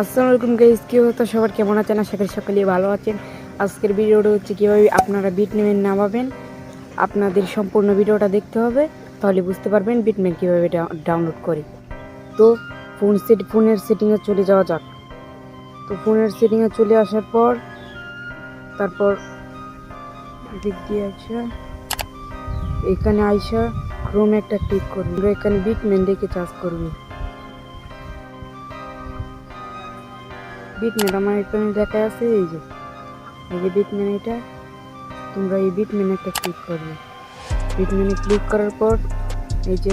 আসসালামু আলাইকুম গাইস, কি হতো সবার কেমন আছেন? আশা করি সকলে ভালো আছেন। আজকের ভিডিওটা হচ্ছে কীভাবে আপনারা বিটম্যান নামাবেন। আপনাদের সম্পূর্ণ ভিডিওটা দেখতে হবে, তাহলে বুঝতে পারবেন বিটম্যান কীভাবে ডাউনলোড করে। তো ফোনের সেটিংয়ে চলে যাওয়া যাক। তো ফোনের সেটিংয়ে চলে আসার পর তারপর দিক দিয়ে আইসা এখানে আইসা ক্রোমে একটা ক্লিক করবি। এখানে বিটম্যান দেখে চার্জ করবি। বিটম্যান আমার এখানে দেখা আছে, এই যে বিটম্যান, এটা তোমরা এই বিটম্যানে একটা ক্লিক করবে। বিটম্যানে ক্লিক করার পর এই যে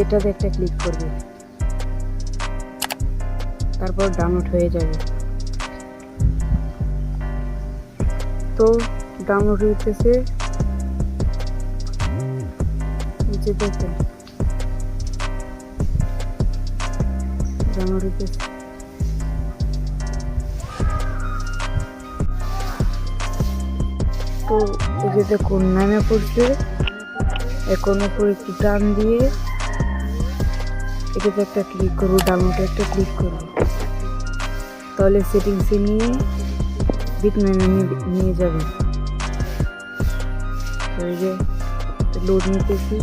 এটাতে একটা ক্লিক করবে, তারপর ডাউনলোড হয়ে যাবে। তো ডাউনলোড হইতেছে, এই যে দেখেন ডাউনলোড হইতেছে। তো এই যে দেখুন নামে পড়ছে। এখন উপরে একটু টান দিয়ে এটাতে একটা ক্লিক করবো, ডাউনলোডে একটা ক্লিক করবো, তাহলে সেটিংসে নিয়ে বিটম্যানে নিয়ে যাবে। তো এই যে লোড নিতেছি।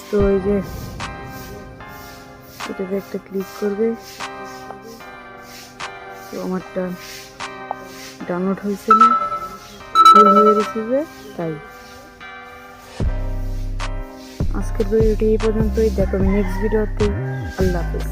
তো এই যে এটাতে একটা ক্লিক করবে। তো আমারটা ডাউনলোড হয়েছে না, ফুল হয়ে গেছে যে, তাই আজকের ভিডিওটি এই পর্যন্তই। দেখো নেক্সট ভিডিওতে। আল্লাহ হাফেজ।